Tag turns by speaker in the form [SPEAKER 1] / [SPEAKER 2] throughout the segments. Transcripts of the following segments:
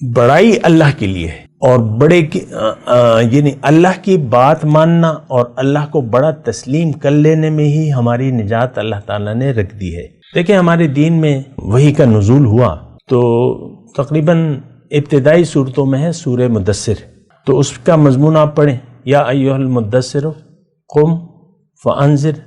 [SPEAKER 1] بڑائی اللہ کے لیے ہے، اور بڑے کی یعنی اللہ کی بات ماننا اور اللہ کو بڑا تسلیم کر لینے میں ہی ہماری نجات اللہ تعالیٰ نے رکھ دی ہے۔ دیکھیں ہمارے دین میں وحی کا نزول ہوا تو تقریباً ابتدائی صورتوں میں ہے سورہ مدثر، تو اس کا مضمون آپ پڑھیں، یا ایھا المدثر قم فانذر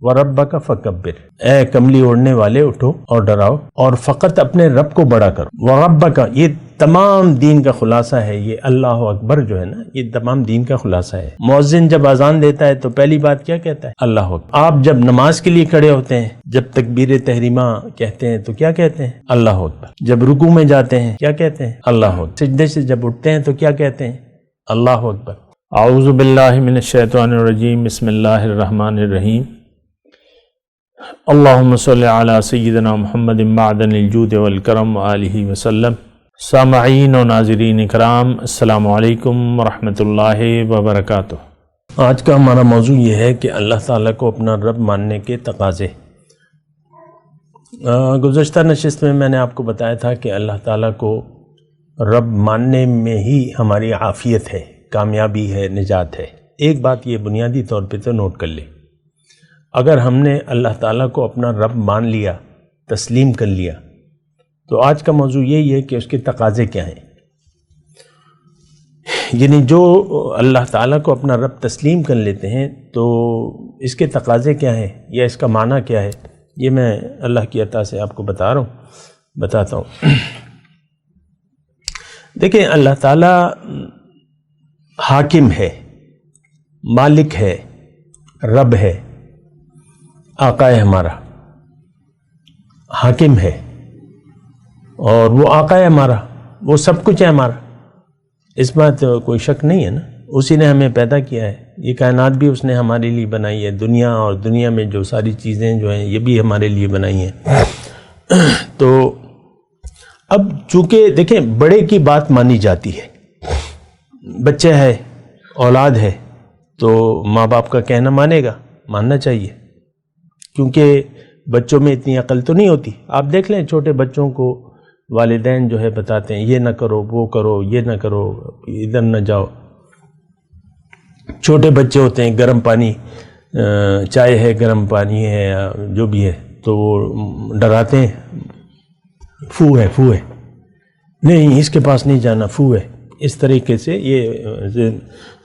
[SPEAKER 1] وربک فکبر، اے کملی اوڑھنے والے اٹھو اور ڈراؤ اور فقط اپنے رب کو بڑا کرو۔ وربک، یہ تمام دین کا خلاصہ ہے، یہ اللہ اکبر جو ہے نا، یہ تمام دین کا خلاصہ ہے۔ مؤذن جب اذان دیتا ہے تو پہلی بات کیا کہتا ہے؟ اللہ اکبر۔ آپ جب نماز کے لیے کھڑے ہوتے ہیں، جب تکبیر تحریمہ کہتے ہیں تو کیا کہتے ہیں؟ اللہ اکبر۔ جب رکوع میں جاتے ہیں کیا کہتے ہیں؟ اللہ اکبر۔ سجدے سے جب اٹھتے ہیں تو کیا کہتے ہیں؟ اللہ اکبر۔ اعوذ باللہ من الشیطان الرجیم، بسم اللہ الرحمن الرحیم۔ اللہم صلی علی سیدنا محمد معدن الجود والکرم وآلہ وسلم۔ سامعین و ناظرین اکرام، السلام علیکم ورحمۃ اللہ وبرکاتہ۔ آج کا ہمارا موضوع یہ ہے کہ اللہ تعالیٰ کو اپنا رب ماننے کے تقاضے۔ گزشتہ نشست میں نے آپ کو بتایا تھا کہ اللہ تعالیٰ کو رب ماننے میں ہی ہماری عافیت ہے، کامیابی ہے، نجات ہے۔ ایک بات یہ بنیادی طور پہ تو نوٹ کر لیں، اگر ہم نے اللہ تعالیٰ کو اپنا رب مان لیا، تسلیم کر لیا، تو آج کا موضوع یہی ہے کہ اس کے تقاضے کیا ہیں۔ یعنی جو اللہ تعالیٰ کو اپنا رب تسلیم کر لیتے ہیں تو اس کے تقاضے کیا ہیں یا اس کا معنی کیا ہے، یہ میں اللہ کی عطا سے آپ کو بتاتا ہوں۔ دیکھیں اللہ تعالیٰ حاکم ہے، مالک ہے، رب ہے، آقا ہے ہمارا، حاکم ہے، اور وہ آقا ہے ہمارا، وہ سب کچھ ہے ہمارا، اس بات کوئی شک نہیں ہے نا۔ اسی نے ہمیں پیدا کیا ہے، یہ کائنات بھی اس نے ہمارے لیے بنائی ہے، دنیا اور دنیا میں جو ساری چیزیں جو ہیں یہ بھی ہمارے لیے بنائی ہیں۔ تو اب چونکہ دیکھیں بڑے کی بات مانی جاتی ہے، بچہ ہے، اولاد ہے، تو ماں باپ کا کہنا ماننا چاہیے، کیونکہ بچوں میں اتنی عقل تو نہیں ہوتی۔ آپ دیکھ لیں چھوٹے بچوں کو والدین جو ہے بتاتے ہیں یہ نہ کرو، وہ کرو، یہ نہ کرو، ادھر نہ جاؤ۔ چھوٹے بچے ہوتے ہیں، گرم پانی، چائے ہے، گرم پانی ہے یا جو بھی ہے، تو وہ ڈراتے ہیں، فو ہے نہیں، اس کے پاس نہیں جانا، فو ہے۔ اس طریقے سے یہ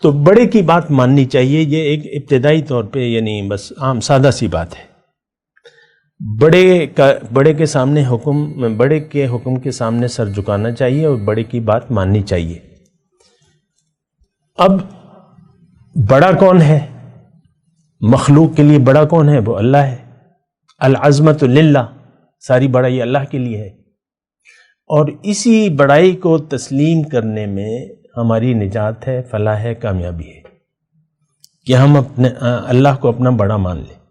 [SPEAKER 1] تو بڑے کی بات ماننی چاہیے، یہ ایک ابتدائی طور پہ یعنی بس عام سادہ سی بات ہے۔ بڑے کے سامنے بڑے کے حکم کے سامنے سر جھکانا چاہیے اور بڑے کی بات ماننی چاہیے۔ اب بڑا کون ہے؟ مخلوق کے لیے بڑا کون ہے؟ وہ اللہ ہے۔ العظمت للہ، ساری بڑائی اللہ کے لیے ہے، اور اسی بڑائی کو تسلیم کرنے میں ہماری نجات ہے، فلاح ہے، کامیابی ہے، کہ ہم اللہ کو اپنا بڑا مان لیں،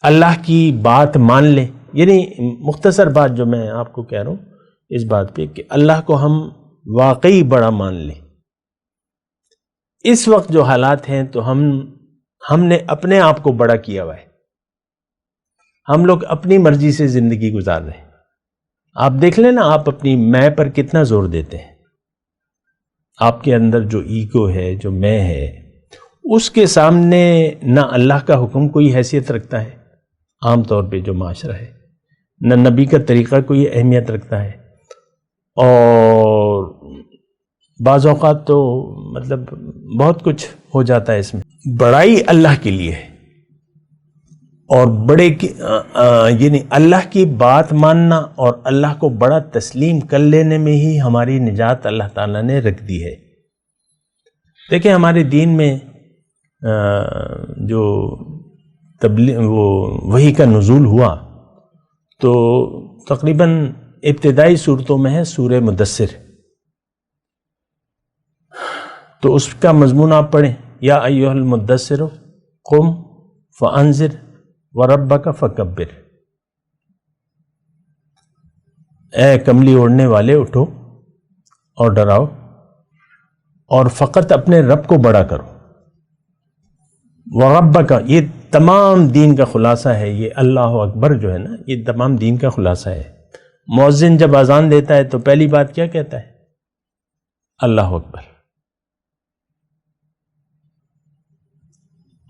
[SPEAKER 1] اللہ کی بات مان لیں۔ یعنی مختصر بات جو میں آپ کو کہہ رہا ہوں اس بات پہ کہ اللہ کو ہم واقعی بڑا مان لیں۔ اس وقت جو حالات ہیں تو ہم نے اپنے آپ کو بڑا کیا ہوا ہے، ہم لوگ اپنی مرضی سے زندگی گزار رہے ہیں۔ آپ دیکھ لیں نا، آپ اپنی میں پر کتنا زور دیتے ہیں، آپ کے اندر جو ایگو ہے، جو میں ہے، اس کے سامنے نہ اللہ کا حکم کوئی حیثیت رکھتا ہے عام طور پہ جو معاشرہ ہے، نہ نبی کا طریقہ کوئی اہمیت رکھتا ہے، اور بعض اوقات تو مطلب بہت کچھ ہو جاتا ہے اس میں۔ بڑائی اللہ کے لیے ہے، اور بڑے کی یعنی اللہ کی بات ماننا اور اللہ کو بڑا تسلیم کر لینے میں ہی ہماری نجات اللہ تعالیٰ نے رکھ دی ہے۔ دیکھیں ہمارے دین میں جو وہ وحی کا نزول ہوا تو تقریباً ابتدائی صورتوں میں ہے سورہ مدثر، تو اس کا مضمون آپ پڑھیں، یا ایھا المدثر قم فانذر وربک فکبر، اے کملی اوڑھنے والے اٹھو اور ڈراؤ اور فقط اپنے رب کو بڑا کرو۔ وربک، یہ تمام دین کا خلاصہ ہے، یہ اللہ اکبر جو ہے نا، یہ تمام دین کا خلاصہ ہے۔ مؤذن جب اذان دیتا ہے تو پہلی بات کیا کہتا ہے؟ اللہ اکبر.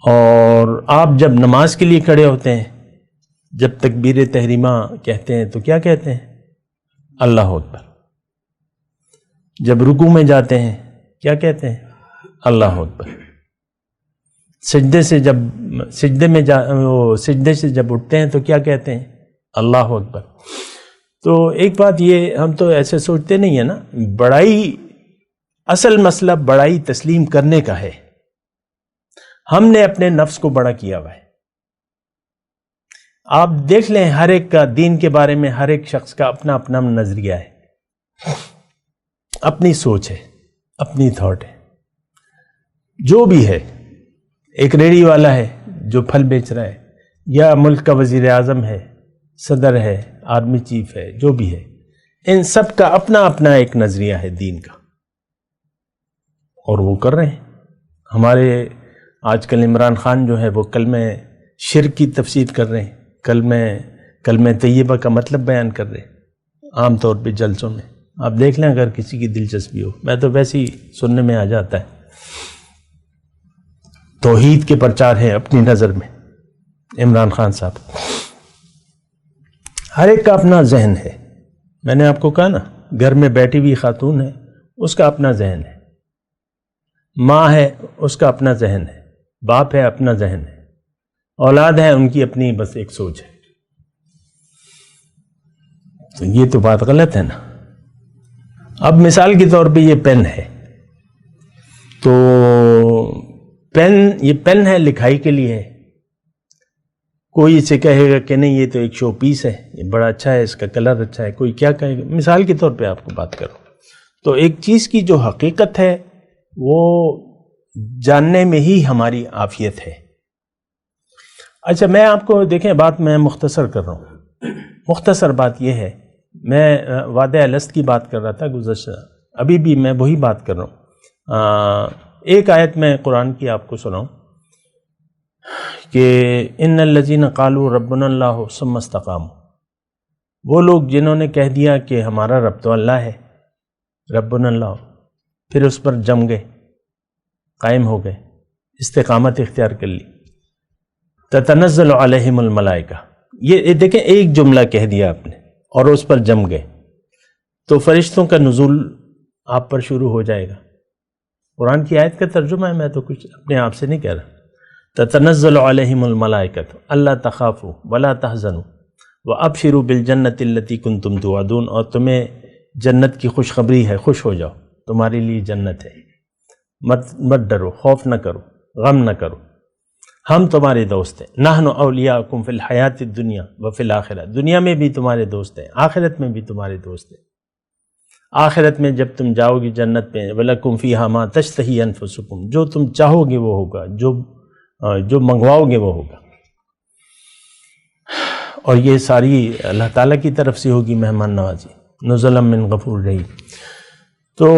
[SPEAKER 1] اور آپ جب نماز کے لیے کھڑے ہوتے ہیں، جب تکبیر تحریمہ کہتے ہیں تو کیا کہتے ہیں؟ اللہ اکبر. جب رکوع میں جاتے ہیں کیا کہتے ہیں؟ اللہ اکبر. سجدے سے جب اٹھتے ہیں تو کیا کہتے ہیں؟ اللہ اکبر. تو ایک بات یہ، ہم تو ایسے سوچتے نہیں ہیں نا، بڑائی، اصل مسئلہ بڑائی تسلیم کرنے کا ہے. ہم نے اپنے نفس کو بڑا کیا ہوا ہے. آپ دیکھ لیں، ہر ایک کا دین کے بارے میں ہر ایک شخص کا اپنا اپنا نظریہ ہے، اپنی سوچ ہے، اپنی تھاٹ ہے. جو بھی ہے، ایک ریڑھی والا ہے جو پھل بیچ رہا ہے، یا ملک کا وزیر اعظم ہے، صدر ہے، آرمی چیف ہے، جو بھی ہے، ان سب کا اپنا اپنا ایک نظریہ ہے دین کا، اور وہ کر رہے ہیں. ہمارے آج کل عمران خان جو ہے وہ کلمہ شرک کی تفسیر کر رہے ہیں، کلمہ طیبہ کا مطلب بیان کر رہے ہیں عام طور پہ جلسوں میں. آپ دیکھ لیں اگر کسی کی دلچسپی ہو، میں تو ویسے ہی سننے میں آ جاتا ہے. توحید کے پرچار ہے اپنی نظر میں عمران خان صاحب. ہر ایک کا اپنا ذہن ہے. میں نے آپ کو کہا نا، گھر میں بیٹھی ہوئی خاتون ہے، اس کا اپنا ذہن ہے. ماں ہے، اس کا اپنا ذہن ہے. باپ ہے، اپنا ذہن ہے. اولاد ہے، ان کی اپنی بس ایک سوچ ہے. تو یہ تو بات غلط ہے نا. اب مثال کے طور پہ یہ پین ہے، تو یہ پین ہے، لکھائی کے لیے ہے. کوئی اسے کہے گا کہ نہیں یہ تو ایک شو پیس ہے، یہ بڑا اچھا ہے، اس کا کلر اچھا ہے. کوئی کیا کہے گا، مثال کے طور پہ آپ کو بات کروں. تو ایک چیز کی جو حقیقت ہے وہ جاننے میں ہی ہماری عافیت ہے. اچھا، میں آپ کو دیکھیں، بات میں مختصر کر رہا ہوں. مختصر بات یہ ہے، میں وعدہ الست کی بات کر رہا تھا گزشتہ، ابھی بھی میں وہی بات کر رہا ہوں. ایک آیت میں قرآن کی آپ کو سناؤں کہ ان الذین قالوا ربنا اللہ ثم استقاموا. وہ لوگ جنہوں نے کہہ دیا کہ ہمارا رب تو اللہ ہے، ربنا اللہ، پھر اس پر جم گئے، قائم ہو گئے، استقامت اختیار کر لی. تتنزل علیہم الملائکہ، یہ دیکھیں ایک جملہ کہہ دیا آپ نے اور اس پر جم گئے، تو فرشتوں کا نزول آپ پر شروع ہو جائے گا. قرآن کی آیت کا ترجمہ ہے، میں تو کچھ اپنے آپ سے نہیں کہہ رہا. تتنزل علیہم الملائکۃ الا تخافوا ولا تحزنوا وابشروا بالجنۃ التی کنتم توعدون. اور تمہیں جنت کی خوشخبری ہے، خوش ہو جاؤ، تمہارے لیے جنت ہے، مت ڈرو، خوف نہ کرو، غم نہ کرو، ہم تمہارے دوست ہیں. نحن اولیاءکم فی الحیات الدنیا وفی الآخرہ، دنیا میں بھی تمہارے دوست ہیں، آخرت میں بھی تمہارے دوست ہیں. آخرت میں جب تم جاؤ گی جنت میں، وَلَكُمْ فِيهَا مَا تَشْتَهِي أَنفُسُكُمْ، جو تم چاہو گے وہ ہوگا، جو منگواؤ گے وہ ہوگا. اور یہ ساری اللہ تعالیٰ کی طرف سے ہوگی مہمان نوازی، نزلا من غفور رحیم. تو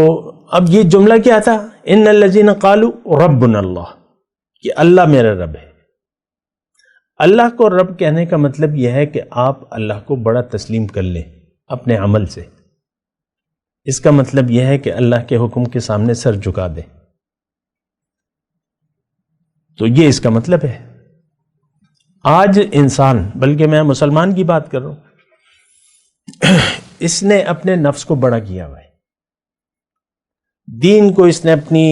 [SPEAKER 1] اب یہ جملہ کیا تھا؟ ان الذین قالوا ربنا اللہ، کہ اللہ میرا رب ہے. اللہ کو رب کہنے کا مطلب یہ ہے کہ آپ اللہ کو بڑا تسلیم کر لیں اپنے عمل سے. اس کا مطلب یہ ہے کہ اللہ کے حکم کے سامنے سر جھکا دیں. تو یہ اس کا مطلب ہے. آج انسان، بلکہ میں مسلمان کی بات کر رہا ہوں، اس نے اپنے نفس کو بڑا کیا ہوا ہے. دین کو اس نے اپنی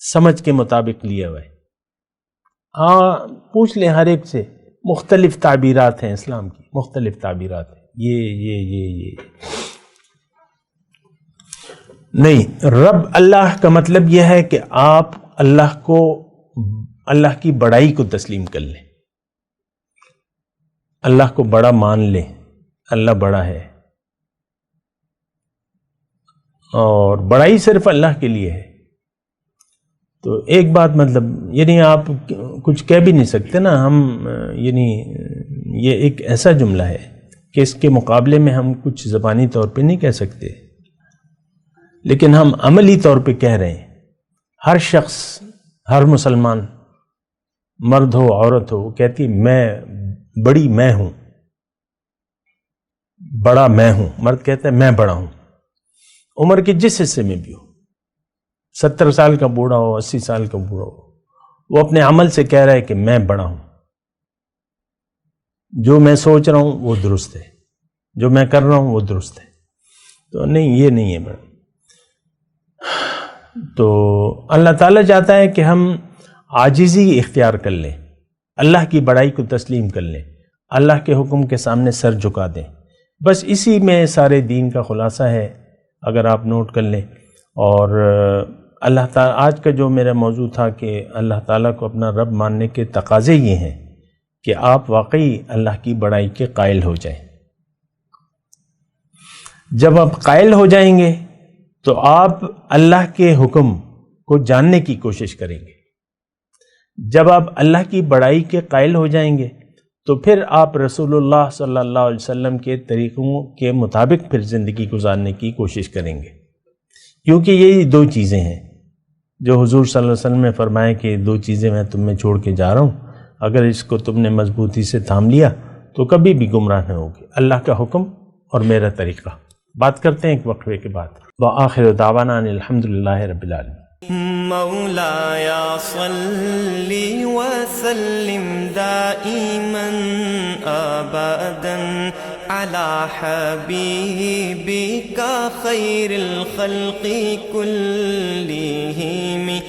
[SPEAKER 1] سمجھ کے مطابق لیا ہوا ہے. پوچھ لیں ہر ایک سے، مختلف تعبیرات ہیں اسلام کی، مختلف تعبیرات ہیں. یہ نہیں، رب اللہ کا مطلب یہ ہے کہ آپ اللہ کی بڑائی کو تسلیم کر لیں، اللہ کو بڑا مان لیں. اللہ بڑا ہے، اور بڑائی صرف اللہ کے لیے ہے. تو ایک بات مطلب یعنی آپ کچھ کہہ بھی نہیں سکتے نا. ہم یعنی یہ ایک ایسا جملہ ہے کہ اس کے مقابلے میں ہم کچھ زبانی طور پہ نہیں کہہ سکتے، لیکن ہم عملی طور پہ کہہ رہے ہیں. ہر شخص، ہر مسلمان، مرد ہو عورت ہو، وہ کہتی میں بڑی، میں ہوں، بڑا میں ہوں، مرد کہتا ہے میں بڑا ہوں، عمر کے جس حصے میں بھی ہو، 70 سال کا بوڑھا ہو، 80 سال کا بوڑھا ہو، وہ اپنے عمل سے کہہ رہا ہے کہ میں بڑا ہوں، جو میں سوچ رہا ہوں وہ درست ہے، جو میں کر رہا ہوں وہ درست ہے. تو نہیں، یہ نہیں ہے بڑا. تو اللہ تعالیٰ چاہتا ہے کہ ہم عاجزی اختیار کر لیں، اللہ کی بڑائی کو تسلیم کر لیں، اللہ کے حکم کے سامنے سر جھکا دیں. بس اسی میں سارے دین کا خلاصہ ہے، اگر آپ نوٹ کر لیں. اور اللہ تعالیٰ، آج کا جو میرا موضوع تھا کہ اللہ تعالیٰ کو اپنا رب ماننے کے تقاضے یہ ہیں کہ آپ واقعی اللہ کی بڑائی کے قائل ہو جائیں. جب آپ قائل ہو جائیں گے تو آپ اللہ کے حکم کو جاننے کی کوشش کریں گے. جب آپ اللہ کی بڑائی کے قائل ہو جائیں گے تو پھر آپ رسول اللہ صلی اللہ علیہ وسلم کے طریقوں کے مطابق پھر زندگی گزارنے کی کوشش کریں گے، کیونکہ یہ 2 چیزیں ہیں جو حضور صلی اللہ علیہ وسلم نے فرمایا کہ 2 چیزیں میں تم میں چھوڑ کے جا رہا ہوں، اگر اس کو تم نے مضبوطی سے تھام لیا تو کبھی بھی گمراہ نہ ہوگے، اللہ کا حکم اور میرا طریقہ. بات کرتے ہیں ایک وقفے کے بعد. وآخر دعوانا ان الحمدللہ رب العالمین.
[SPEAKER 2] مولاي صل وسلم دائما ابدا على حبيبك خير الخلق كلهم